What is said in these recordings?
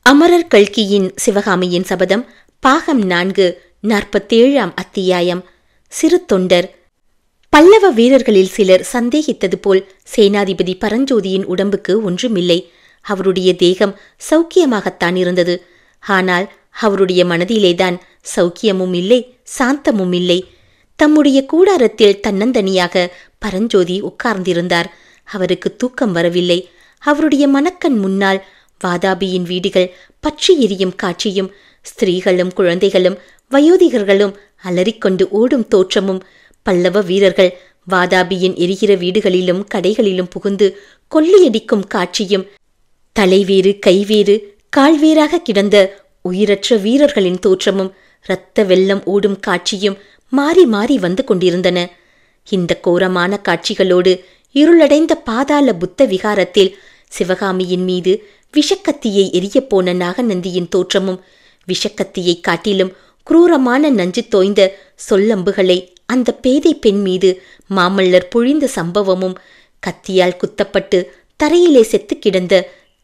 அமரர் கல்கியின் சிவகாமியின் சபதம் பாகம் 4 47ஆம் அத்தியாயம். சிறு தொண்டர். பல்லவ வீரர்களில் சிலர் சந்தேகித்தது போல் சேனாதிபதி பரஞ்சோதியின் உடம்புக்கு ஒன்றுமில்லை. அவருடைய தேகம் சௌக்கியமாகத்தான் இருந்தது. ஆனால் அவருடைய மனதிலேதான் சௌக்கியமும் இல்லை, சாந்தமும் இல்லை. தம்முடைய கூடாரத்தில் தன்னந்தனியாக பரஞ்சோதி உட்கார்ந்திருந்தார். அவருக்கு தூக்கம் வரவில்லை. அவருடைய மனக்கண் முன்னால் வாதாபியின் வீடுகள் பற்றி எரியும் காட்சியும், ஸ்திரீகளும் குழந்தைகளும் வயோதிகர்களும் அலறிக்கொண்டு ஓடும் தோற்றமும், பல்லவ வீரர்கள் வாதாபியின் எரிகிற வீடுகளிலும் கடைகளிலும் புகுந்து கொள்ளையடிக்கும் காட்சியும், தலைவேறு கைவேறு கால்வேறாக கிடந்த உயிரற்ற வீரர்களின் தோற்றமும், இரத்த வெள்ளம் ஓடும் காட்சியும் மாறி மாறி வந்து கொண்டிருந்தன. இந்த கோரமான காட்சிகளோடு இருளடைந்த பாதாள புத்த விகாரத்தில் சிவகாமியின் மீது விஷக்கத்தியை எரியப்போன நாகநந்தியின் தோற்றமும், விஷக்கத்தியை காட்டிலும் குரூரமான நஞ்சு தோய்ந்த சொல்லம்புகளை அந்த பேதை பெண் மீது மாமல்லர் பொழிந்த சம்பவமும், கத்தியால் குத்தப்பட்டு தரையிலே செத்து கிடந்த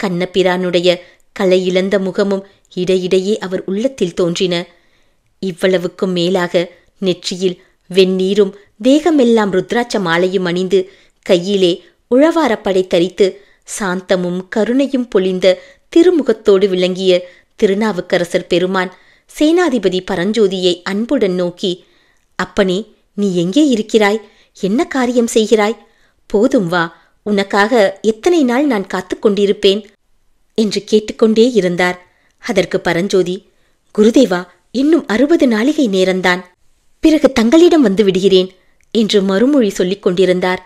கண்ணபிரானுடைய கலையிழந்த முகமும் இடையிடையே அவர் உள்ளத்தில் தோன்றின. இவ்வளவுக்கும் மேலாக நெற்றியில் வெந்நீரும் தேகமெல்லாம் ருத்ராட்ச மாலையும் அணிந்து கையிலே உழவாரப்படை தரித்து சாந்தமும் கருணையும் பொழிந்த திருமுகத்தோடு விளங்கிய திருநாவுக்கரசர் பெருமான் சேனாதிபதி பரஞ்சோதியை அன்புடன் நோக்கி, அப்பனே, நீ எங்கே இருக்கிறாய்? என்ன காரியம் செய்கிறாய்? போதும் வா, உனக்காக எத்தனை நாள் நான் காத்து கொண்டிருப்பேன் என்று கேட்டுக்கொண்டே இருந்தார். அதற்கு பரஞ்சோதி, குருதேவா, இன்னும் 60 நாளிகை நேரம்தான், பிறகு தங்களிடம் வந்து விடுகிறேன் என்று மறுமொழி சொல்லிக் கொண்டிருந்தார்.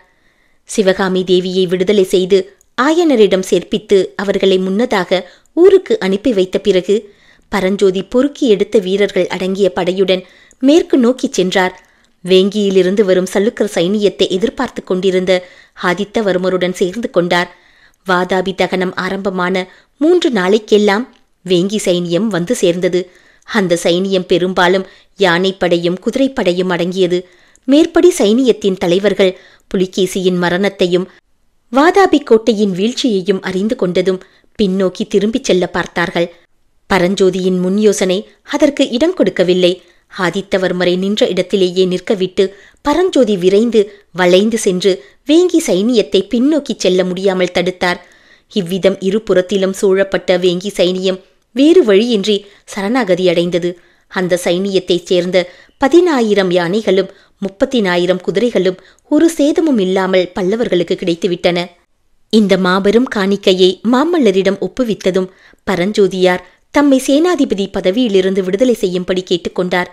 சிவகாமி தேவியை விடுதலை செய்து ஆயனரிடம் சேர்ப்பித்து அவர்களை முன்னதாக ஊருக்கு அனுப்பி வைத்த பிறகு பரஞ்சோதி பொறுக்கி எடுத்த வீரர்கள் அடங்கிய படையுடன் மேற்கு நோக்கி சென்றார். வேங்கியிலிருந்து வரும் சல்லுக்கர் சைனியத்தை எதிர்பார்த்து கொண்டிருந்த ஆதித்தவர்மருடன் சேர்ந்து கொண்டார். வாதாபி தகனம் ஆரம்பமான 3 நாளைக்கெல்லாம் வேங்கி சைனியம் வந்து சேர்ந்தது. அந்த சைனியம் பெரும்பாலும் யானைப்படையும் குதிரைப்படையும் அடங்கியது. மேற்படி சைனியத்தின் தலைவர்கள் புலிகேசியின் மரணத்தையும் வாதாபி கோட்டையின் வீழ்ச்சியையும் அறிந்து கொண்டதும் பின்னோக்கி திரும்பிச் செல்ல பார்த்தார்கள். பரஞ்சோதியின் முன் யோசனை அதற்கு இடம் கொடுக்கவில்லை. ஆதித்தவர்மரை நின்ற இடத்திலேயே நிற்கவிட்டு பரஞ்சோதி விரைந்து வளைந்து சென்று வேங்கி சைனியத்தை பின்னோக்கி செல்ல முடியாமல் தடுத்தார். இவ்விதம் இருபுறத்திலும் சூழப்பட்ட வேங்கி சைனியம் வேறு வழியின்றி சரணாகதி அடைந்தது. அந்த சைனியத்தைச் சேர்ந்த 10,000 யானைகளும் 30,000 குதிரைகளும் ஒரு சேதமும் இல்லாமல் பல்லவர்களுக்கு கிடைத்துவிட்டன. இந்த மாபெரும் காணிக்கையை மாமல்லரிடம் ஒப்புவித்ததும் பரஞ்சோதியார் தம்மை சேனாதிபதி பதவியிலிருந்து விடுதலை செய்யும்படி கேட்டுக்கொண்டார்.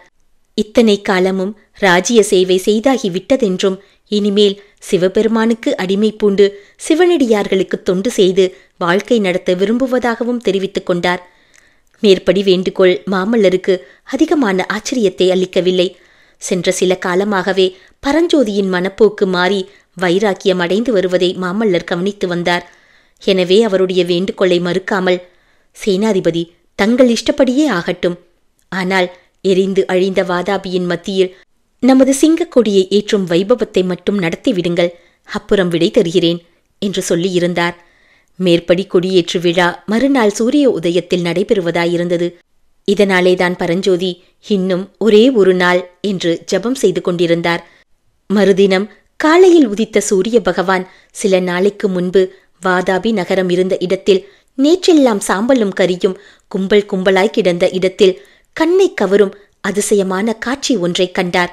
இத்தனை காலமும் ராஜ்ய சேவை செய்தாகிவிட்டதென்றும் இனிமேல் சிவபெருமானுக்கு அடிமை பூண்டு சிவனடியார்களுக்கு தொண்டு செய்து வாழ்க்கை நடத்த விரும்புவதாகவும் தெரிவித்துக் கொண்டார். மேற்படி வேண்டுகோள் மாமல்லருக்கு அதிகமான ஆச்சரியத்தை அளிக்கவில்லை. சென்ற சில காலமாகவே பரஞ்சோதியின் மனப்போக்கு மாறி வைராக்கியம் அடைந்து வருவதை மாமல்லர் கவனித்து வந்தார். எனவே அவருடைய வேண்டுகோளை மறுக்காமல், சேனாதிபதி, தங்கள் இஷ்டப்படியே ஆகட்டும், ஆனால் எரிந்து அழிந்த வாதாபியின் மத்தியில் நமது சிங்கக்கொடியை ஏற்றும் வைபவத்தை மட்டும் நடத்திவிடுங்கள், அப்புறம் விடை தருகிறேன் என்று சொல்லியிருந்தார். மேற்படி கொடியேற்று விழா மறுநாள் சூரிய உதயத்தில் நடைபெறுவதாயிருந்தது. இதனாலேதான் பரஞ்சோதி இன்னும் ஒரே ஒரு நாள் என்று ஜபம் செய்து கொண்டிருந்தார். மறுதினம் காலையில் உதித்த சூரிய பகவான் சில நாளைக்கு முன்பு வாதாபி நகரம் இருந்த இடத்தில், நேற்றெல்லாம் சாம்பலும் கரியும் கும்பல் கும்பலாய் கிடந்த இடத்தில் கண்ணை கவரும் அதிசயமான காட்சி ஒன்றை கண்டார்.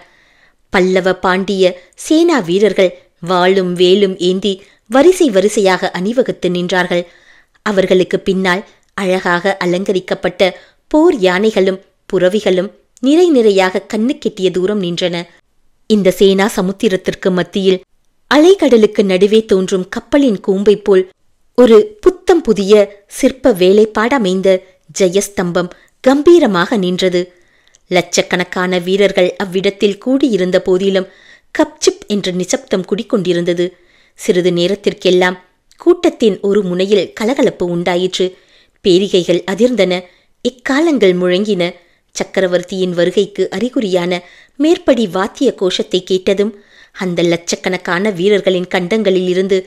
பல்லவ பாண்டிய சேனா வீரர்கள் வாளும் வேலும் ஏந்தி வரிசை வரிசையாக அணிவகுத்து நின்றார்கள். அவர்களுக்கு பின்னால் அழகாக அலங்கரிக்கப்பட்ட போர் யானைகளும் புறவிகளும் நிறை நிறையாக கண்ணு கெட்டிய தூரம் நின்றன. இந்த சேனா சமுத்திரத்திற்கு மத்தியில் அலைக்கடலுக்கு நடுவே தோன்றும் கப்பலின் கூம்பை போல் ஒரு புத்தம் புதிய சிற்ப வேலைப்பாடமைந்த ஜெயஸ்தம்பம் கம்பீரமாக நின்றது. லட்சக்கணக்கான வீரர்கள் அவ்விடத்தில் கூடியிருந்த போதிலும் கப்சிப் என்ற நிசப்தம் குடிக்கொண்டிருந்தது. சிறிது நேரத்திற்கெல்லாம் கூட்டத்தின் ஒரு முனையில் கலகலப்பு உண்டாயிற்று. பேரிகைகள் அதிர்ந்தன, இக்காலங்கள் முழங்கின. சக்கரவர்த்தியின் வருகைக்கு அறிகுறியான மேற்படி வாத்திய கோஷத்தை கேட்டதும் அந்த லட்சக்கணக்கான வீரர்களின் கண்டங்களில் இருந்து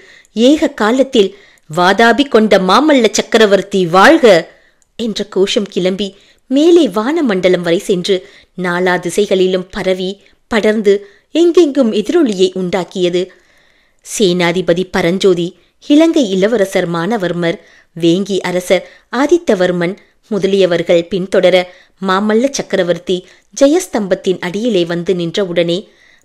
ஏக காலத்தில் வாதாபி கொண்ட மாமல்ல சக்கரவர்த்தி வாழ்க, என்ற கோஷம் கிளம்பி மேலே வானமண்டலம் வரை சென்று நாலா திசைகளிலும் பரவி படர்ந்து எங்கெங்கும் எதிரொலியை உண்டாக்கியது. சேனாதிபதி பரஞ்சோதி, இலங்கை இளவரசர் மானவர்மர், வேங்கி அரசர் ஆதித்தவர்மன் முதலியவர்கள் பின்தொடர மாமல்ல சக்கரவர்த்தி ஜெயஸ்தம்பத்தின் அடியிலே வந்து நின்றவுடனே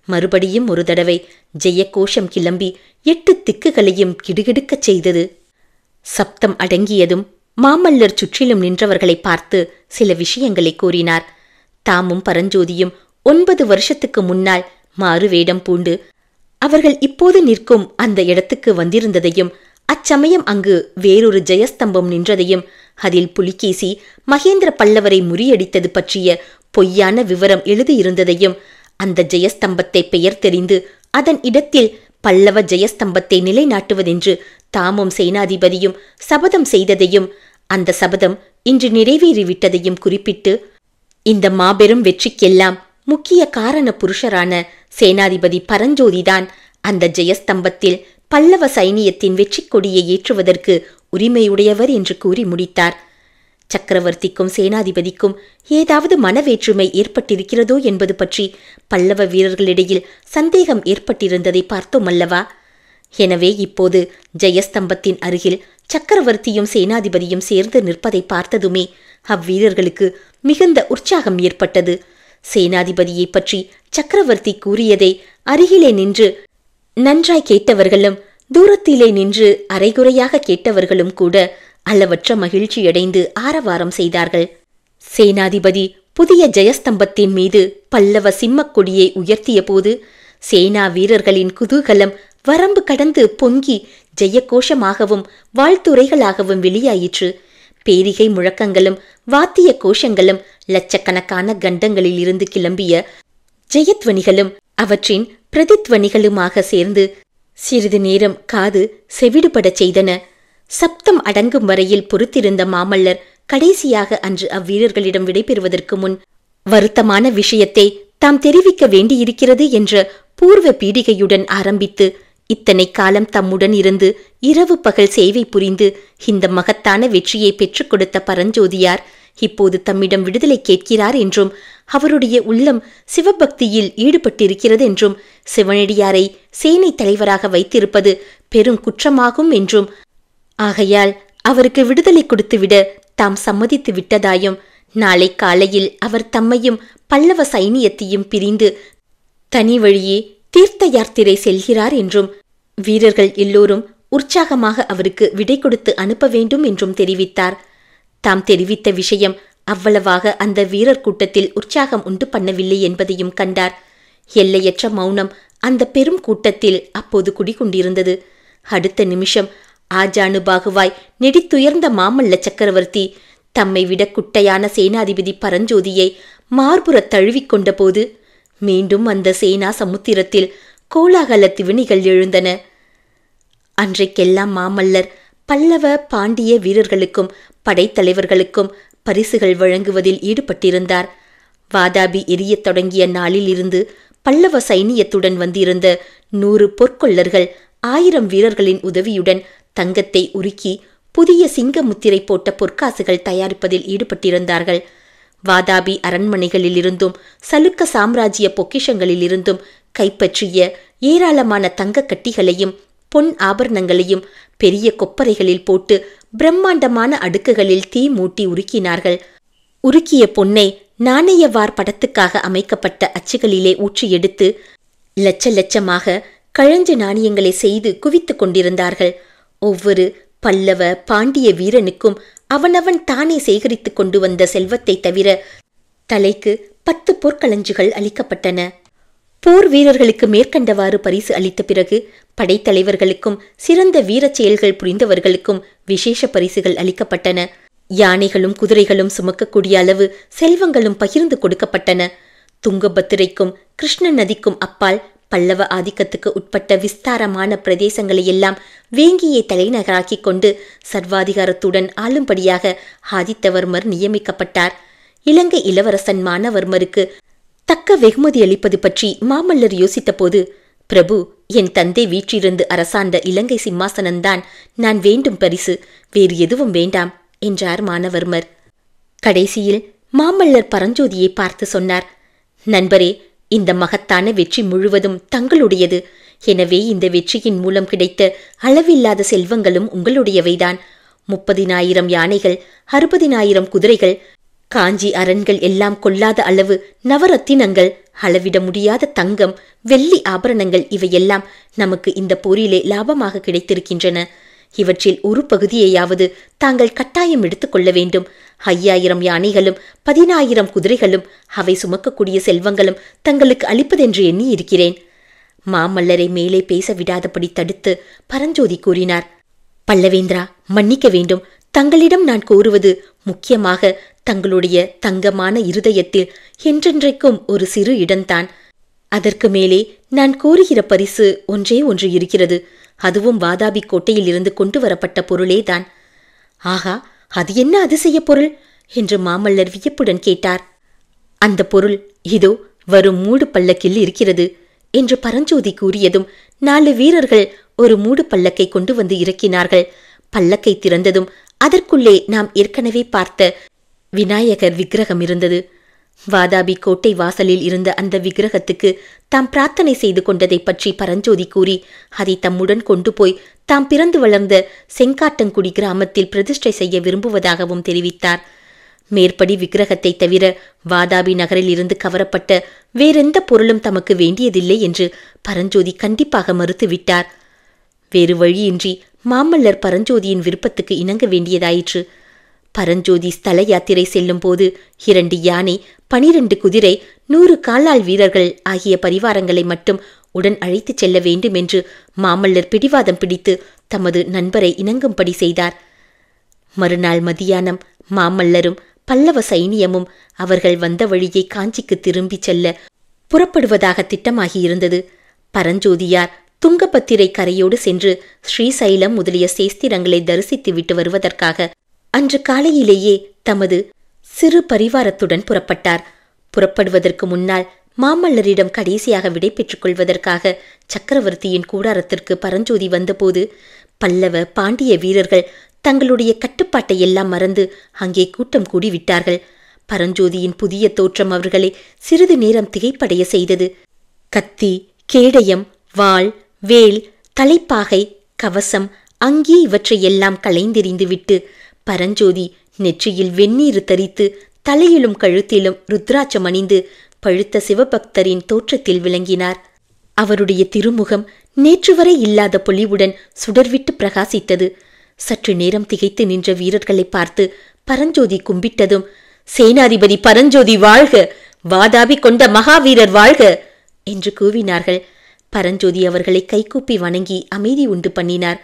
மறுபடியும் ஒரு தடவை ஜெயகோஷம் கிளம்பி 8 திக்குகளையும் கிடுகிடுக்கச் செய்தது. சப்தம் அடங்கியதும் மாமல்லர் சுற்றிலும் நின்றவர்களை பார்த்து சில விஷயங்களை கூறினார். தாமும் பரஞ்சோதியும் 9 வருஷத்துக்கு முன்னால் மாறுவேடம் பூண்டு அவர்கள் இப்போது நிற்கும் அந்த இடத்துக்கு வந்திருந்ததையும், அச்சமயம் அங்கு வேறொரு ஜெயஸ்தம்பம் நின்றதையும், அதில் புலிகேசி மகேந்திர பல்லவரை முறியடித்தது பற்றிய பொய்யான விவரம் எழுதியிருந்ததையும், அந்த ஜெயஸ்தம்பத்தை பெயர் தெரிந்து அதன் இடத்தில் பல்லவ ஜெயஸ்தம்பத்தை நிலைநாட்டுவதென்று தாமும் சேனாதிபதியும் சபதம் செய்ததையும், அந்த சபதம் இன்று நிறைவேறிவிட்டதையும் குறிப்பிட்டு, இந்த மாபெரும் வெற்றிக்கெல்லாம் முக்கிய காரண புருஷரான சேனாதிபதி பரஞ்சோதிதான் அந்த ஜெயஸ்தம்பத்தில் பல்லவ சைனியத்தின் வெற்றி கொடியை ஏற்றுவதற்கு உரிமையுடையவர் என்று கூறி முடித்தார். சக்கரவர்த்திக்கும் சேனாதிபதிக்கும் ஏதாவது மனவேற்றுமை ஏற்பட்டிருக்கிறதோ என்பது பற்றி பல்லவ வீரர்களிடையில் சந்தேகம் ஏற்பட்டிருந்ததை பார்த்தோம் அல்லவா? எனவே இப்போது ஜெயஸ்தம்பத்தின் அருகில் சக்கரவர்த்தியும் சேனாதிபதியும் சேர்ந்து நிற்பதை பார்த்ததுமே அவ்வீரர்களுக்கு மிகுந்த உற்சாகம் ஏற்பட்டது. சேனாதிபதியை பற்றி சக்கரவர்த்தி கூறியதை அருகிலே நின்று நன்றாய் கேட்டவர்களும் தூரத்திலே நின்று அரைகுறையாக கேட்டவர்களும் கூட அளவற்ற மகிழ்ச்சியடைந்து ஆரவாரம் செய்தார்கள். சேனாதிபதி புதிய ஜெயஸ்தம்பத்தின் மீது பல்லவ சிம்மக் கொடியை உயர்த்திய போது சேனா வீரர்களின் குதூகலம் வரம்பு கடந்து பொங்கி ஜெயகோஷமாகவும் வாழ்த்துரைகளாகவும் வெளியாயிற்று. பேரிகை முழக்கங்களும் வாத்திய கோஷங்களும் லட்சக்கணக்கான கண்டங்களில் இருந்து கிளம்பிய ஜெயத்வனிகளும் அவற்றின் பிரதித்வனிகளுமாக சேர்ந்து சிறிது நேரம் காது செவிடுபடச் செய்தன. சப்தம் அடங்கும் வரையில் பொறுத்திருந்த மாமல்லர் கடைசியாக அன்று அவ்வீரர்களிடம் விடைபெறுவதற்கு முன் வருத்தமான விஷயத்தை தாம் தெரிவிக்க வேண்டியிருக்கிறது என்ற பூர்வ பீடிகையுடன் ஆரம்பித்து, இத்தனை காலம் தம்முடன் இருந்து இரவு பகல் சேவை புரிந்து இந்த மகத்தான வெற்றியை பெற்றுக் கொடுத்த பரஞ்சோதியார் இப்போது தம்மிடம் விடுதலை கேட்கிறார் என்றும், அவருடைய உள்ளம் சிவபக்தியில் ஈடுபட்டிருக்கிறது என்றும், சிவனடியாரை சேனை தலைவராக வைத்திருப்பது பெரும் குற்றமாகும் என்றும், ஆகையால் அவருக்கு விடுதலை கொடுத்துவிட தாம் சம்மதித்து விட்டதாயும், நாளை காலையில் அவர் தம்மையும் பல்லவ சைனியத்தையும் பிரிந்து தனி வழியே தீர்த்த யாத்திரை செல்கிறார் என்றும், வீரர்கள் எல்லோரும் உற்சாகமாக அவருக்கு விடை கொடுத்து அனுப்ப வேண்டும் என்றும் தெரிவித்தார். தாம் தெரிவித்த விஷயம் அவ்வளவாக அந்த வீரர் கூட்டத்தில் உற்சாகம் உண்டு பண்ணவில்லை என்பதையும் கண்டார். எல்லையற்ற மௌனம் அந்த பெரும் கூட்டத்தில் அப்போது குடிகொண்டிருந்தது. அடுத்த நிமிஷம் ஆஜானுபாகுவாய் நெடித்துயர்ந்த மாமல்ல சக்கரவர்த்தி தம்மை விட குட்டையான சேனாதிபதி பரஞ்சோதியை மார்புறத் தழுவிக்கொண்ட போது மீண்டும் அந்த சேனா சமுத்திரத்தில் கோலாகல திவினிகள் எழுந்தன. அன்றைக்கெல்லாம் மாமல்லர் பல்லவ பாண்டிய வீரர்களுக்கும் படைத்தலைவர்களுக்கும் பரிசுகள் வழங்குவதில் ஈடுபட்டிருந்தார். வாதாபி எரியத் தொடங்கிய நாளில் இருந்து பல்லவ சைனியத்துடன் வந்திருந்த 100 பொற்கொள்ளர்கள் 1000 வீரர்களின் உதவியுடன் தங்கத்தை உருக்கி புதிய சிங்க முத்திரை போட்ட பொற்காசுகள் தயாரிப்பதில் ஈடுபட்டிருந்தார்கள். வாதாபி அரண்மனைகளிலிருந்தும் சலுக்க சாம்ராஜ்ய பொக்கிஷங்களிலிருந்தும் கைப்பற்றிய ஏராளமான தங்க கட்டிகளையும் பொன் ஆபரணங்களையும் பெரிய கொப்பரைகளில் போட்டு பிரம்மாண்டமான அடுக்குகளில் தீ மூட்டி உருக்கினார்கள். உருக்கிய பொன்னை நாணயவார் படத்துக்காக அமைக்கப்பட்ட அச்சுகளிலே ஊற்றி எடுத்து லட்ச லட்சமாக கழஞ்சு நாணயங்களை செய்து குவித்து கொண்டிருந்தார்கள். ஒவ்வொரு பல்லவ பாண்டிய வீரனுக்கும் அவனவன் தானே சேகரித்து கொண்டு வந்த செல்வத்தை தவிர தலைக்கு 10 பொற்களஞ்சுகள் அளிக்கப்பட்டன. போர் வீரர்களுக்கு மேற்கண்டவாறு பரிசு அளித்த பிறகு படைத்தலைவர்களுக்கும் சிறந்த வீரச் செயல்கள் புரிந்தவர்களுக்கும் விசேஷ பரிசுகள் அளிக்கப்பட்டன. யானைகளும் குதிரைகளும் சுமக்கக்கூடிய அளவு செல்வங்களும் பகிர்ந்து கொடுக்கப்பட்டன. துங்கபத்திரைக்கும் கிருஷ்ண நதிக்கும் அப்பால் பல்லவ ஆதிக்கத்துக்கு உட்பட்ட விஸ்தாரமான பிரதேசங்களையெல்லாம் வேங்கியை தலைநகராக்கி கொண்டு சர்வாதிகாரத்துடன் ஆளும்படியாக ஆதித்தவர்மர் நியமிக்கப்பட்டார். இலங்கை இளவரசன் மானவர்மருக்கு தக்க வெகுமதி அளிப்பது பற்றி மாமல்லர் யோசித்த போது, பிரபு, என் தந்தை வீற்றிருந்து அரசாண்ட இலங்கை சிம்மாசனந்தான் நான் வேண்டும் பரிசு, வேறு எதுவும் வேண்டாம் என்றார் மானவர்மர். கடைசியில் மாமல்லர் பரஞ்சோதியை பார்த்து சொன்னார், நண்பரே, இந்த மகத்தான வெற்றி முழுவதும் தங்களுடையது. எனவே இந்த வெற்றியின் மூலம் கிடைத்த அளவில்லாத செல்வங்களும் உங்களுடையவைதான். 30,000 யானைகள், 60,000 குதிரைகள், காஞ்சி அரண்கள் எல்லாம் கொள்ளாத அளவு நவரத்தினங்கள், அளவிட முடியாத தங்கம், வெள்ளி ஆபரணங்கள் இவையெல்லாம் நமக்கு இந்த போரிலே லாபமாக கிடைத்திருக்கின்றன. இவற்றில் ஒரு பகுதியையாவது தாங்கள் கட்டாயம் எடுத்துக்கொள்ள வேண்டும். 5,000 யானைகளும் 10,000 குதிரைகளும் அவை சுமக்கக்கூடிய செல்வங்களும் தங்களுக்கு அளிப்பதென்று எண்ணி இருக்கிறேன். மாமல்லரை மேலே பேச விடாதபடி தடுத்து பரஞ்சோதி கூறினார், பல்லவேந்திரா, மன்னிக்க வேண்டும். தங்களிடம் நான் கோருவது முக்கியமாக தங்களுடைய தங்கமான இருதயத்தில் என்றென்றைக்கும் ஒரு சிறு இடம்தான். அதற்கு மேலே நான் கோருகிற பரிசு ஒன்றே ஒன்று இருக்கிறது. அதுவும் வாதாபி கோட்டையில் இருந்து கொண்டு வரப்பட்ட பொருளேதான். ஆகா, அது என்ன அதிசய பொருள் என்று மாமல்லர் வியப்புடன் கேட்டார். அந்த பொருள் இதோ வரும் மூடு பல்லக்கில் இருக்கிறது என்று பரஞ்சோதி கூறியதும் 4 வீரர்கள் ஒரு மூடு பல்லக்கை கொண்டு வந்து இறக்கினார்கள். பல்லக்கை திறந்ததும் அதற்குள்ளே நாம் ஏற்கனவே பார்த்த விநாயகர் விக்கிரகம் இருந்தது. வாதாபி கோட்டை வாசலில் இருந்த அந்த விக்கிரகத்துக்கு தாம் பிரார்த்தனை செய்து கொண்டதை பற்றி பரஞ்சோதி கூறி அதை தம்முடன் கொண்டு போய் தாம் பிறந்து வளர்ந்த செங்காட்டங்குடி கிராமத்தில் பிரதிஷ்டை செய்ய விரும்புவதாகவும் தெரிவித்தார். மேற்படி விக்கிரகத்தை தவிர வாதாபி நகரில் இருந்து கவரப்பட்ட வேறெந்த பொருளும் தமக்கு வேண்டியதில்லை என்று பரஞ்சோதி கண்டிப்பாக மறுத்துவிட்டார். வேறு வழியின்றி மாமல்லர் பரஞ்சோதியின் விருப்பத்துக்கு இணங்க வேண்டியதாயிற்று. பரஞ்சோதி ஸ்தல யாத்திரை செல்லும் போது 2 யானை, 12 குதிரை, 100 காலாள் வீரர்கள் ஆகிய பரிவாரங்களை மட்டும் உடன் அழைத்துச் செல்ல வேண்டும் என்று மாமல்லர் பிடிவாதம் பிடித்து தமது நண்பரை இணங்கும்படி செய்தார். மறுநாள் மதியானம் மாமல்லரும் பல்லவ சைனியமும் அவர்கள் வந்த வழியை காஞ்சிக்கு திரும்பிச் செல்ல புறப்படுவதாக திட்டமாகியிருந்தது. பரஞ்சோதியார் துங்கபத்திரை கரையோடு சென்று ஸ்ரீசைலம் முதலிய சேஸ்திரங்களை தரிசித்து விட்டு வருவதற்காக அன்று காலையிலேயே தமது சிறு பரிவாரத்துடன் புறப்பட்டார். புறப்படுவதற்கு முன்னால் மாமல்லரிடம் கடைசியாக விடை பெற்றுக் கொள்வதற்காக சக்கரவர்த்தியின் கூடாரத்திற்கு பரஞ்சோதி வந்தபோது பல்லவ பாண்டிய வீரர்கள் தங்களுடைய கட்டுப்பாட்டை எல்லாம் மறந்து அங்கே கூட்டம் கூடிவிட்டார்கள். பரஞ்சோதியின் புதிய தோற்றம் அவர்களை சிறிது நேரம் திகைப்படைய செய்தது. கத்தி, கேடயம், வாள், வேல், தலைப்பாகை, கவசம், அங்கி இவற்றையெல்லாம் களைந்தெறிந்துவிட்டு பரஞ்சோதி நெற்றியில் வெந்நீர் தரித்து தலையிலும் கழுத்திலும் ருத்ராட்சம் அணிந்து பழுத்த சிவபக்தரின் தோற்றத்தில் விளங்கினார். அவருடைய திருமுகம் நேற்று வரை இல்லாத பொலிவுடன் சுடர்விட்டு பிரகாசித்தது. சற்று நேரம் திகைத்து நின்ற வீரர்களை பார்த்து பரஞ்சோதி கும்பிட்டதும், சேனாதிபதி பரஞ்சோதி வாழ்க, வாதாபி கொண்ட மகாவீரர் வாழ்க என்று கூவினார்கள். பரஞ்சோதி அவர்களை கைகூப்பி வணங்கி அமைதி உண்டு பண்ணினார்.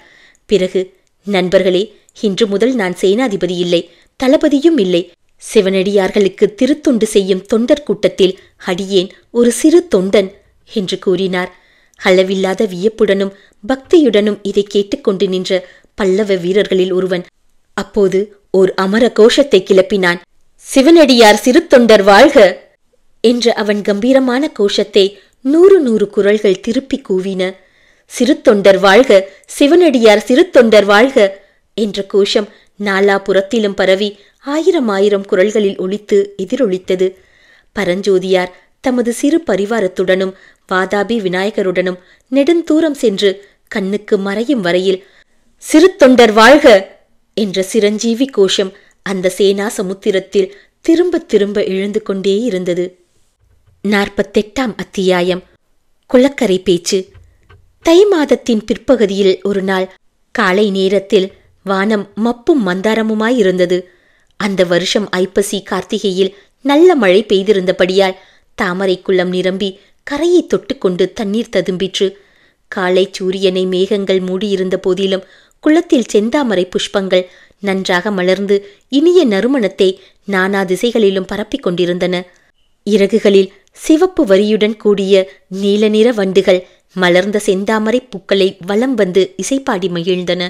பிறகு, நண்பர்களே, இன்று முதல் நான் சேனாதிபதி இல்லை, தளபதியும் இல்லை. சிவனடியார்களுக்கு திருத்தொண்டு செய்யும் தொண்டர் கூட்டத்தில் அடியேன் ஒரு சிறு தொண்டன் என்று கூறினார். அளவில்லாத வியப்புடனும் பக்தியுடனும் இதை கேட்டுக்கொண்டு நின்ற பல்லவ வீரர்களில் ஒருவன் அப்போது ஓர் அமர கோஷத்தை கிளப்பினான். சிவனடியார் சிறு தொண்டர் வாழ்க என்ற அவன் கம்பீரமான கோஷத்தை 100 குரல்கள் திருப்பி கூவின. சிறு தொண்டர் வாழ்க, சிவனடியார் சிறு தொண்டர் வாழ்க என்ற கோஷம் நாலாபுறத்திலும் பரவி 1000 குரல்களில் ஒலித்து எதிரொலித்தது. பரஞ்சோதியார் தமது சிறு பரிவாரத்துடனும் வாதாபி விநாயகருடனும் நெடுந்தூரம் சென்று கண்ணுக்கு மறையும் வரையில் சிறு தொண்டர் வாழ்க என்ற சிரஞ்சீவி கோஷம் அந்த சேனா சமுத்திரத்தில் திரும்ப திரும்ப எழுந்து கொண்டே இருந்தது. 48ஆம் அத்தியாயம். குளக்கரை பேச்சு. தை மாதத்தின் பிற்பகுதியில் ஒரு நாள் காலை நேரத்தில் வானம் மப்பும் மந்தாரமுமாயிருந்தது. அந்த வருஷம் ஐப்பசி கார்த்திகையில் நல்ல மழை பெய்திருந்தபடியால் தாமரை குளம் நிரம்பி கரையை தொட்டுக்கொண்டு தண்ணீர் ததும்பிற்று. காலை சூரியனை மேகங்கள் மூடியிருந்த போதிலும் குளத்தில் செந்தாமரை புஷ்பங்கள் நன்றாக மலர்ந்து இனிய நறுமணத்தை நானா திசைகளிலும் பரப்பிக் கொண்டிருந்தன. இறகுகளில் சிவப்பு வரியுடன் கூடிய நீல நிற வண்டுகள் மலர்ந்த செந்தாமரை பூக்களை வலம் வந்து இசைப்பாடி மகிழ்ந்தன.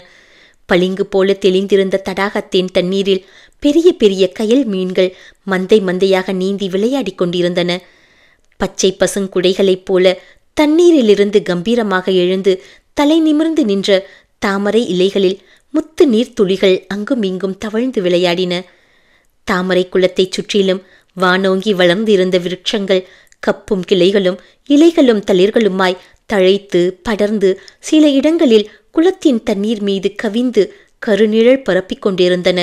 பளிங்கு போல தெளிந்திருந்த தடாகத்தின் தண்ணீரில் பெரிய பெரிய கயல் மீன்கள் மந்தை மந்தையாக நீந்தி விளையாடிக் கொண்டிருந்தன. பச்சை பசுங்குடைகளைப் போல தண்ணீரிலிருந்து கம்பீரமாக எழுந்து தலை நிமிர்ந்து நின்ற தாமரை இலைகளில் முத்து நீர்த்துளிகள் அங்குமிங்கும் தவழ்ந்து விளையாடின. தாமரை குளத்தைச் சுற்றிலும் வானோங்கி வளர்ந்திருந்த விருட்சங்கள் கப்பும் கிளைகளும் இலைகளும் தளிர்களுமாய் தழைத்து படர்ந்து சில இடங்களில் குளத்தின் தண்ணீர் மீது கவிந்து கருநிழல் பரப்பிக் கொண்டிருந்தன.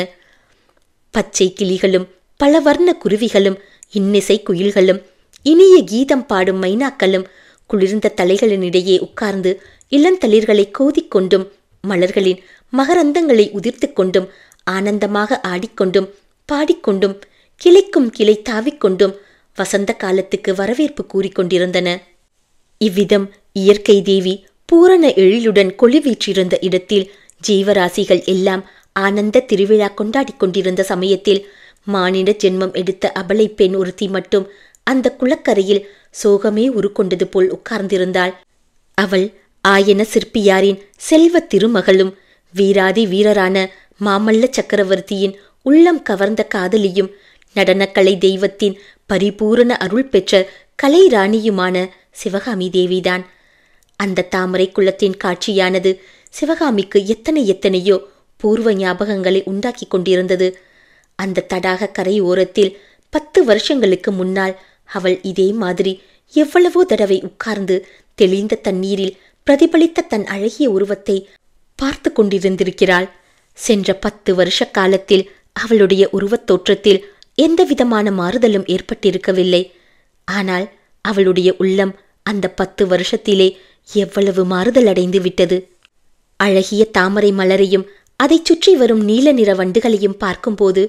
பச்சை கிளிகளும் பல வர்ண குருவிகளும் இன்னிசை குயில்களும் இனிய கீதம் பாடும் மைனாக்களும் குளிர்ந்த தலைகளினிடையே உட்கார்ந்து இளந்தளிர்களை கோதிக்கொண்டும் மலர்களின் மகரந்தங்களை உதிர்த்து கொண்டும் ஆனந்தமாக ஆடிக்கொண்டும் பாடிக்கொண்டும் கிளைக்கும் கிளை தாவிக்கொண்டும் வசந்த காலத்துக்கு வரவேற்பு கூறிக்கொண்டிருந்தன. இவ்விதம் இயற்கை தேவி பூரண எழிலுடன் கொளிவீற்றிருந்த இடத்தில் ஜீவராசிகள் எல்லாம் ஆனந்த திருவிழா கொண்டாடிக் கொண்டிருந்த சமயத்தில் மானிட ஜென்மம் எடுத்த அபலை பெண் ஒருத்தி மட்டும் அந்த குளக்கரையில் சோகமே உருக்கொண்டது போல் உட்கார்ந்திருந்தாள். அவள் ஆயன சிற்பியாரின் செல்வ திருமகளும் வீராதி வீரரான மாமல்ல சக்கரவர்த்தியின் உள்ளம் கவர்ந்த காதலியும் நடனக்கலை தெய்வத்தின் பரிபூரண அருள் பெற்ற கலை ராணியுமான சிவகாமி தேவிதான். அந்த தாமரை குளத்தின் காட்சியானது சிவகாமிக்கு எத்தனையோ பூர்வ ஞாபகங்களை உண்டாக்கி கொண்டிருந்தது. அந்த தடாக கரை ஓரத்தில் 10 வருஷங்களுக்கு முன்னால் அவள் இதே மாதிரி எவ்வளவோ தடவை உட்கார்ந்து தெளிந்த தண்ணீரில் பிரதிபலித்த தன் அழகிய உருவத்தை பார்த்து கொண்டிருந்திருக்கிறாள். சென்ற 10 வருஷ காலத்தில் அவளுடைய உருவத் தோற்றத்தில் எந்தவிதமான மாறுதலும் ஏற்பட்டிருக்கவில்லை. ஆனால் அவளுடைய உள்ளம் அந்த 10 வருஷத்திலே எவ்வளவு மாறுதல் அடைந்து விட்டது. அழகிய தாமரை மலரையும் அதைச் சுற்றி வரும் நீல நிற வண்டுகளையும் பார்க்கும்போது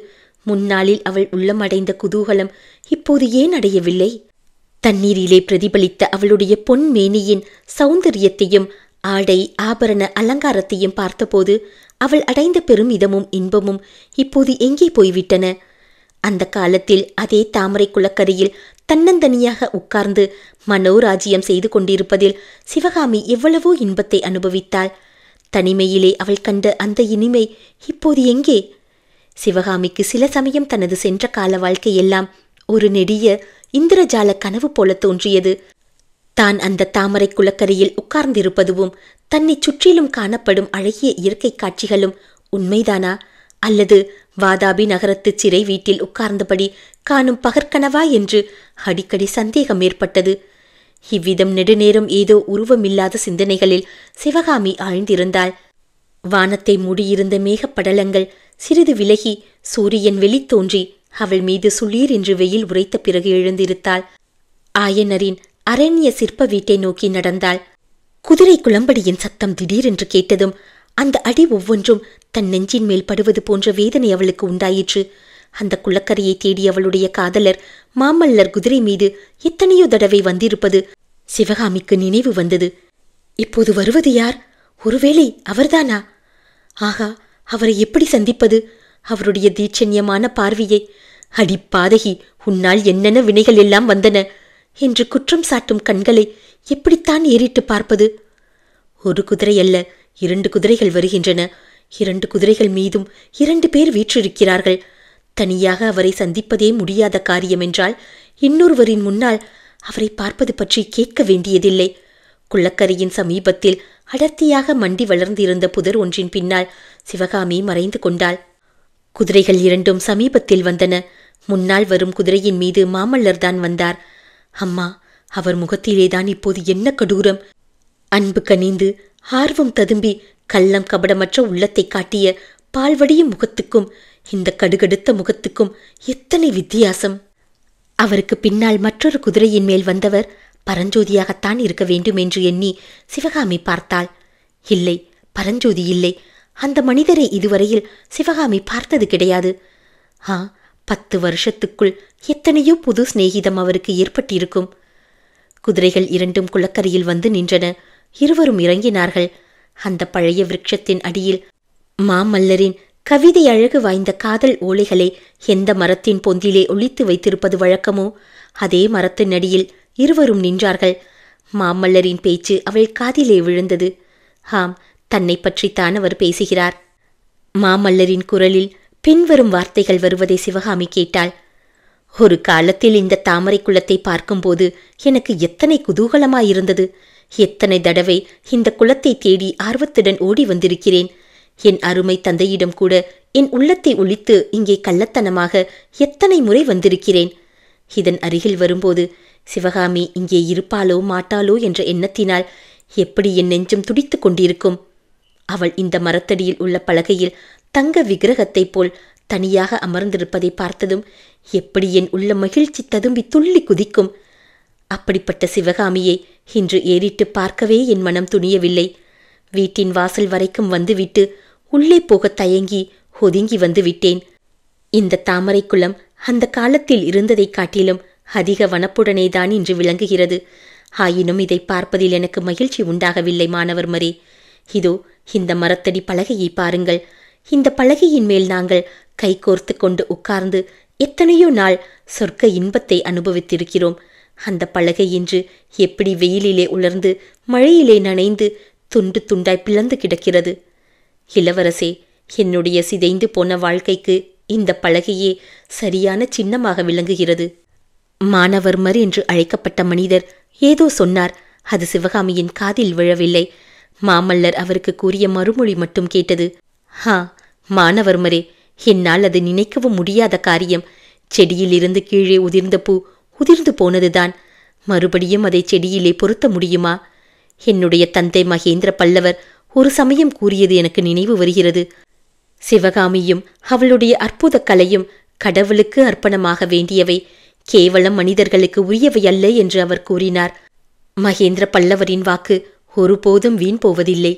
முன்னாளில் அவள் உள்ளமடைந்த குதூகலம் இப்போது ஏன் அடையவில்லை? தண்ணீரிலே பிரதிபலித்த அவளுடைய பொன் மேனியின் சௌந்தரியத்தையும் ஆடை ஆபரண அலங்காரத்தையும் பார்த்தபோது அவள் அடைந்த பெருமிதமும் இன்பமும் இப்போது எங்கே போய்விட்டன? அந்த காலத்தில் அதே தாமரை குளக்கரையில் தன்னந்தனியாக உட்கார்ந்து மனோராஜ்யம் செய்து கொண்டிருப்பதில் சிவகாமி எவ்வளவோ இன்பத்தை அனுபவித்தாள். தனிமையிலே அவள் கண்ட அந்த இனிமை இப்போது எங்கே? சிவகாமிக்கு சில சமயம் தனது சென்ற கால வாழ்க்கையெல்லாம் ஒரு நெடிய இந்திரஜால கனவு போல தோன்றியது. தான் அந்த தாமரை குளக்கரையில் உட்கார்ந்திருப்பதுவும் தன்னை சுற்றிலும் காணப்படும் அழகிய இயற்கை காட்சிகளும் உண்மைதானா, அல்லது வாதாபி நகரத்து சிறை வீட்டில் உட்கார்ந்தபடி காணும் பகற்கனவா என்று அடிக்கடி சந்தேகம் ஏற்பட்டது. இவ்விதம் நெடுநேரம் ஏதோ உருவமில்லாத சிந்தனைகளில் சிவகாமி ஆழ்ந்திருந்தாள். வானத்தை மூடியிருந்த மேகப்படலங்கள் சிறிது விலகி சூரியன் வெளித்தோன்றி அவள் மீது சுளீர் என்று வெயில் உரைத்த பிறகு எழுந்திருத்தாள். ஆயனரின் அரண்ய சிற்ப வீட்டை நோக்கி நடந்தாள். குதிரை குளம்படியின் சத்தம் திடீரென்று கேட்டதும் அந்த அடி ஒவ்வொன்றும் தன் நெஞ்சின் மேல் படுவது போன்ற வேதனை அவளுக்கு உண்டாயிற்று. அந்த குளக்கரையை தேடி அவளுடைய காதலர் மாமல்லர் குதிரை மீது எத்தனையோ தடவை வந்திருப்பது சிவகாமிக்கு நினைவு வந்தது. இப்போது வருவது யார்? ஒருவேளை அவர்தானா? ஆகா, அவரை எப்படி சந்திப்பது? அவருடைய தீட்சண்யமான பார்வையை, அடிப்பாதகி, உன்னால் என்னென்ன வினைகள் எல்லாம் வந்தன என்று குற்றம் சாட்டும் கண்களை எப்படித்தான் ஏறிட்டு பார்ப்பது? ஒரு குதிரை அல்ல, 2 குதிரைகள் வருகின்றன. 2 குதிரைகள் மீதும் 2 பேர் வீற்றிருக்கிறார்கள். தனியாக அவரை சந்திப்பதே முடியாத காரியம் என்றால் இன்னொருவரின் முன்னால் அவரை பார்ப்பது பற்றி கேட்க வேண்டியதில்லை. குளக்கரையின் சமீபத்தில் அடர்த்தியாக மண்டி வளர்ந்திருந்த புதர் ஒன்றின் பின்னால் சிவகாமி மறைந்து கொண்டாள். குதிரைகள் 2ம் சமீபத்தில் வந்தன. முன்னால் வரும் குதிரையின் மீது மாமல்லர்தான் வந்தார். அம்மா, அவர் முகத்திலேதான் இப்போது என்ன கடூரம்! அன்பு கனிந்து ஆர்வம் ததும்பி கள்ளம் கபடமற்ற உள்ளத்தை காட்டிய பால்வடியும் முகத்துக்கும் இந்த கடுகடுத்த முகத்துக்கும் எத்தனை வித்தியாசம்! அவருக்கு பின்னால் மற்றொரு குதிரையின் மேல் வந்தவர் பரஞ்சோதியாகத்தான் இருக்க வேண்டும் என்று எண்ணி சிவகாமி பார்த்தாள். இல்லை, பரஞ்சோதி இல்லை. அந்த மனிதரை இதுவரையில் சிவகாமி பார்த்தது கிடையாது. 10 வருஷத்துக்குள் எத்தனையோ புது சிநேகிதம் அவருக்கு ஏற்பட்டிருக்கும். குதிரைகள் 2ம் குளக்கரையில் வந்து நின்றன. இருவரும் இறங்கினார்கள். அந்த பழைய விருட்சத்தின் அடியில் மாமல்லரின் கவிதை அழகு வாய்ந்த காதல் ஓலைகளை எந்த மரத்தின் பொந்திலே ஒளித்து வைத்திருப்பது வழக்கமோ அதே மரத்தின் அடியில் இருவரும் நின்றார்கள். மாமல்லரின் பேச்சு அவள் காதிலே விழுந்தது. ஆம், தன்னை பற்றித்தான் அவர் பேசுகிறார். மாமல்லரின் குரலில் பின்வரும் வார்த்தைகள் வருவதை சிவகாமி கேட்டாள். ஒரு காலத்தில் இந்த தாமரை குளத்தை பார்க்கும்போது எனக்கு எத்தனை குதூகலமாயிருந்தது! எத்தனை தடவை இந்த குளத்தை தேடி ஆர்வத்துடன் ஓடி வந்திருக்கிறேன். என் அருமை தந்தையிடம் கூட என் உள்ளத்தை ஒழித்து இங்கே கள்ளத்தனமாக எத்தனை முறை வந்திருக்கிறேன். இதன் அருகில் வரும்போது சிவகாமி இங்கே இருப்பாளோ மாட்டாளோ என்ற எண்ணத்தினால் எப்படி என் நெஞ்சம் துடித்து கொண்டிருக்கும். அவள் இந்த மரத்தடியில் உள்ள பலகையில் தங்க விக்கிரகத்தைப் போல் தனியாக அமர்ந்திருப்பதை பார்த்ததும் எப்படி என் உள்ள மகிழ்ச்சி ததும்பி துள்ளி குதிக்கும். அப்படிப்பட்ட சிவகாமியை இன்று ஏறிட்டு பார்க்கவே என் மனம் துணியவில்லை. வீட்டின் வாசல் வரைக்கும் வந்துவிட்டு உள்ளே போக தயங்கி ஒதுங்கி வந்து விட்டேன். இந்த தாமரை குளம் அந்த காலத்தில் இருந்ததைக் காட்டிலும் அதிக வனப்புடனேதான் இன்று விளங்குகிறது. ஆயினும் இதை பார்ப்பதில் எனக்கு மகிழ்ச்சி உண்டாகவில்லை மாணவர்மரே. இதோ இந்த மரத்தடி பலகையை பாருங்கள். இந்த பலகையின் மேல் நாங்கள் கைகோர்த்து கொண்டு உட்கார்ந்து எத்தனையோ நாள் சொர்க்க இன்பத்தை அனுபவித்திருக்கிறோம். அந்த பலகை இன்று எப்படி வெயிலிலே உலர்ந்து மழையிலே நனைந்து துண்டு துண்டாய் பிளந்து கிடக்கிறது. இளவரசே, என்னுடைய சிதைந்து போன வாழ்க்கைக்கு இந்த பலகையே சரியான சின்னமாக விளங்குகிறது. மானவர்மர் என்று அழைக்கப்பட்ட மனிதர் ஏதோ சொன்னார். அது சிவகாமியின் காதில் விழவில்லை. மாமல்லர் அவருக்கு கூறிய மறுமொழி மட்டும் கேட்டது. மானவர்மரே, என்னால் அது நினைக்கவும் முடியாத காரியம். செடியிலிருந்து கீழே உதிர்ந்த பூ உதிர்ந்து போனதுதான். மறுபடியும் அதை செடியிலே பொருத்த முடியுமா? என்னுடைய தந்தை மகேந்திர பல்லவர் ஒரு சமயம் கூறியது எனக்கு நினைவு வருகிறது. சிவகாமியும் அவளுடைய அற்புத கலையும் கடவுளுக்கு அர்ப்பணமாக வேண்டியவை, கேவலம் மனிதர்களுக்கு உரியவை அல்ல என்று அவர் கூறினார். மகேந்திர பல்லவரின் வாக்கு ஒருபோதும் வீண் போவதில்லை.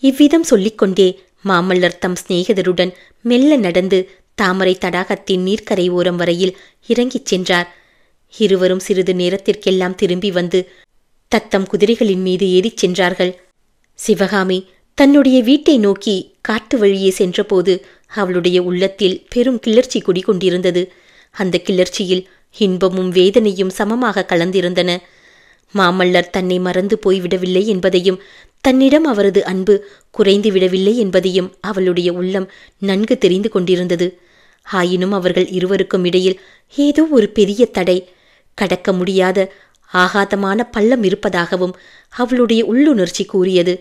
இவ்விதம் சொல்லிக்கொண்டே மாமல்லர் தம் சிநேகிதருடன் மெல்ல நடந்து தாமரை தடாகத்தின் நீர்க்கரை ஓரம் வரையில் இறங்கிச் சென்றார். இருவரும் சிறிது நேரத்திற்கெல்லாம் திரும்பி வந்து தத்தம் குதிரைகளின் மீது ஏறிச் சென்றார்கள். சிவகாமி தன்னுடைய வீட்டை நோக்கி காட்டு வழியே சென்றபோது அவளுடைய உள்ளத்தில் பெரும் கிளர்ச்சி குடிகொண்டிருந்தது. அந்த கிளர்ச்சியில் இன்பமும் வேதனையும் சமமாக கலந்திருந்தன. மாமல்லர் தன்னை மறந்து போய்விடவில்லை என்பதையும் தன்னிடம் அவரது அன்பு குறைந்து விடவில்லை என்பதையும் அவளுடைய உள்ளம் நன்கு தெரிந்து கொண்டிருந்தது. ஆயினும் அவர்கள் இருவருக்கும் இடையில் ஏதோ ஒரு பெரிய தடை, கடக்க முடியாத ஆகாதமான பள்ளம் இருப்பதாகவும் அவளுடைய உள்ளுணர்ச்சி கூறியது.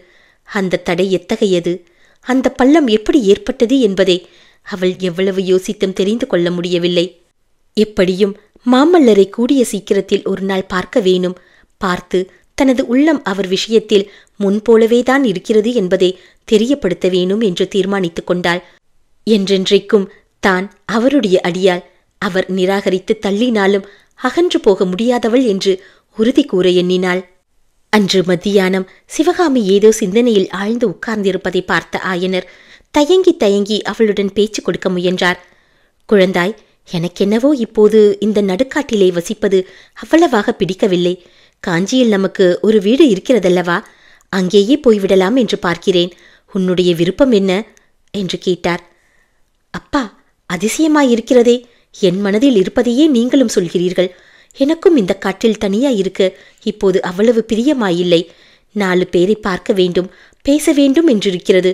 அந்த தடை எத்தகையது, அந்த பள்ளம் எப்படி ஏற்பட்டது என்பதை அவள் எவ்வளவு யோசித்தும் தெரிந்து கொள்ள முடியவில்லை. எப்படியும் மாமல்லரை கூடிய சீக்கிரத்தில் ஒரு நாள் பார்க்க வேணும். பார்த்து தனது உள்ளம் அவர் விஷயத்தில் முன்போலவேதான் இருக்கிறது என்பதை தெரியப்படுத்த வேணும் என்று தீர்மானித்துக் கொண்டாள். என்றென்றைக்கும் தான் அவருடைய அடியாள். அவர் நிராகரித்து தள்ளினாலும் அகன்று போக முடியாதவள் என்று உறுதி கூற எண்ணினாள். அன்று மத்தியானம் சிவகாமி ஏதோ சிந்தனையில் ஆழ்ந்து உட்கார்ந்திருப்பதை பார்த்த ஆயனர் தயங்கி தயங்கி அவளுடன் பேச்சு கொடுக்க முயன்றார். குழந்தாய், எனக்கென்னவோ இப்போது இந்த நடுக்காட்டிலே வசிப்பது அவ்வளவாக பிடிக்கவில்லை. காஞ்சியில் நமக்கு ஒரு வீடு இருக்கிறதல்லவா, அங்கேயே போய்விடலாம் என்று பார்க்கிறேன். உன்னுடைய விருப்பம் என்ன என்று கேட்டார். அப்பா, அதிசயமாயிருக்கிறதே. என் மனதில் இருப்பதையே நீங்களும் சொல்கிறீர்கள். எனக்கும் இந்த காட்டில் தனியாயிருக்க இப்போது அவ்வளவு பிரியமாயில்லை. 4 பேரை பார்க்க வேண்டும், பேச வேண்டும் என்றிருக்கிறது.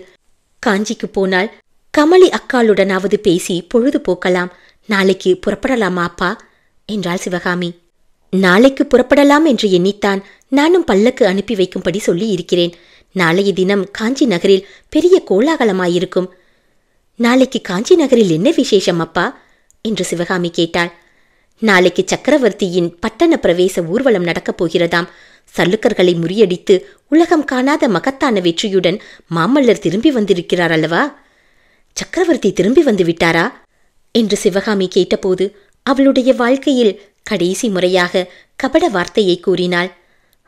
காஞ்சிக்கு போனால் கமலி அக்காளுடனாவது பேசி பொழுது போக்கலாம். நாளைக்கு புறப்படலாமா அப்பா என்றாள் சிவகாமி. நாளைக்கு புறப்படலாம் என்று எண்ணித்தான் நானும் பல்லக்கு அனுப்பி வைக்கும்படி சொல்லி இருக்கிறேன். நாளைய தினம் காஞ்சி நகரில் பெரிய கோலாகலமாயிருக்கும். நாளைக்கு காஞ்சி நகரில் என்ன விசேஷம் அப்பா என்று சிவகாமி கேட்டாள். நாளைக்கு சக்கரவர்த்தியின் பட்டண பிரவேச ஊர்வலம் நடக்கப் போகிறதாம். சல்லுக்கர்களை முறியடித்து உலகம் காணாத மகத்தான வெற்றியுடன் மாமல்லர் திரும்பி வந்திருக்கிறார் அல்லவா? சக்கரவர்த்தி திரும்பி வந்து விட்டாரா என்று சிவகாமி கேட்டபோது அவளுடைய வாழ்க்கையில் கடைசி முறையாக கபட வார்த்தையை கூறினாள்.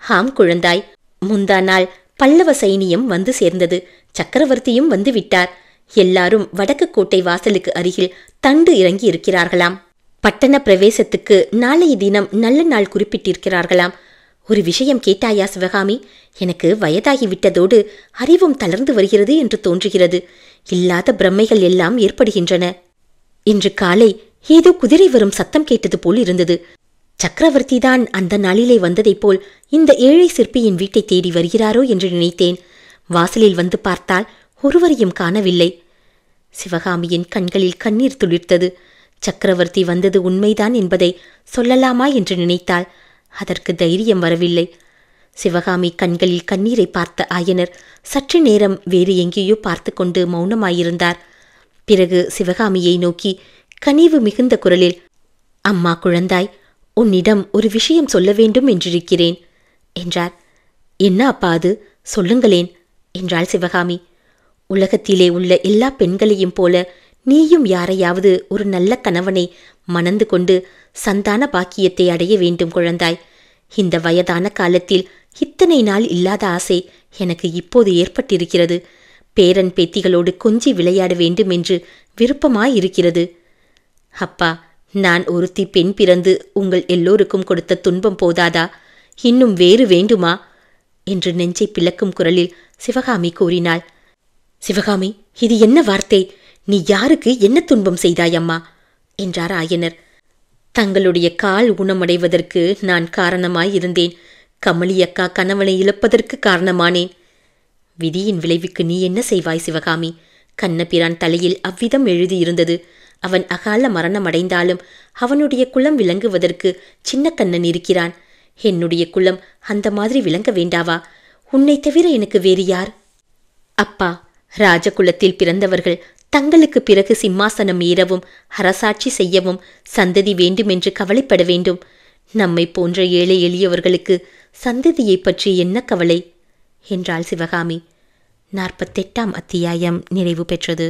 ஆம் குழந்தாய், முந்தா நாள் பல்லவ சைனியம் வந்து சேர்ந்தது. சக்கரவர்த்தியும் வந்து விட்டார். எல்லாரும் வடக்கு கோட்டை வாசலுக்கு அருகில் தண்டு இறங்கி இருக்கிறார்களாம். பட்டண பிரவேசத்துக்கு நாளைய தினம் நல்ல நாள் குறிப்பிட்டிருக்கிறார்களாம். ஒரு விஷயம் கேட்டாயா சிவகாமி? எனக்கு வயதாகிவிட்டதோடு அறிவும் தளர்ந்து வருகிறது என்று தோன்றுகிறது. இல்லாத பிரம்மைகள் எல்லாம் ஏற்படுகின்றன. இன்று காலை ஏதோ குதிரை வரும் சத்தம் கேட்டது போல் இருந்தது. சக்கரவர்த்திதான் அந்த நாளிலே வந்ததைப் போல் இந்த ஏழை சிற்பியின் வீட்டை தேடி வருகிறாரோ என்று நினைத்தேன். வாசலில் வந்து பார்த்தால் ஒருவரையும் காணவில்லை. சிவகாமியின் கண்களில் கண்ணீர் துளிர்த்தது. சக்கரவர்த்தி வந்தது உண்மைதான் என்பதை சொல்லலாமா என்று நினைத்தாள். அதற்கு தைரியம் வரவில்லை. சிவகாமி கண்களில் கண்ணீரை பார்த்த ஆயனர் சற்று நேரம் வேறு எங்கேயோ பார்த்து கொண்டு மௌனமாயிருந்தார். பிறகு சிவகாமியை நோக்கி கனிவு மிகுந்த குரலில், அம்மா குழந்தாய், உன்னிடம் ஒரு விஷயம் சொல்ல வேண்டும் என்றிருக்கிறேன் என்றார். என்ன அப்பா அது, சொல்லுங்களேன் என்றாள் சிவகாமி. உலகத்திலே உள்ள எல்லா பெண்களையும் போல நீயும் யாரையாவது ஒரு நல்ல கணவனை மணந்து கொண்டு சந்தான பாக்கியத்தை அடைய வேண்டும் குழந்தாய். இந்த வயதான காலத்தில் இத்தனை நாள் இல்லாத ஆசை எனக்கு இப்போது ஏற்பட்டிருக்கிறது. பேரன் பேத்திகளோடு கொஞ்சி விளையாட வேண்டும் என்று விருப்பமாயிருக்கிறது. அப்பா, நான் ஒருத்தி பெண் பிறந்து உங்கள் எல்லோருக்கும் கொடுத்த துன்பம் போதாதா? இன்னும் வேறு வேண்டுமா என்று நெஞ்சை பிளக்கும் குரலில் சிவகாமி கூறினாள். சிவகாமி, இது என்ன வார்த்தை? நீ யாருக்கு என்ன துன்பம் செய்தாயம்மா என்றார் ஆயனர். தங்களுடைய கால் ஊனமடைவதற்கு நான் காரணமாயிருந்தேன். கமலியக்கா கணவனை இழப்பதற்கு காரணமானேன். விதியின் விளைவுக்கு நீ என்ன செய்வாய் சிவகாமி? கண்ணபிரான் தலையில் அவ்விதம் எழுதியிருந்தது. அவன் அகால மரணம் அடைந்தாலும் அவனுடைய குலம் விளங்குவதற்கு சின்ன கண்ணன் இருக்கிறான். என்னுடைய குலம் அந்த மாதிரி விளங்க வேண்டாவா? உன்னை தவிர எனக்கு வேறு யார்? அப்பா, ராஜகுலத்தில் பிறந்தவர்கள் தங்களுக்கு பிறகு சிம்மாசனம் ஏறவும் அரசாட்சி செய்யவும் சந்ததி வேண்டுமென்று கவலைப்பட வேண்டும். நம்மை போன்ற ஏழை எளியவர்களுக்கு சந்ததியை பற்றி என்ன கவலை என்றாள் சிவகாமி. 48ஆம் அத்தியாயம் நிறைவு பெற்றது.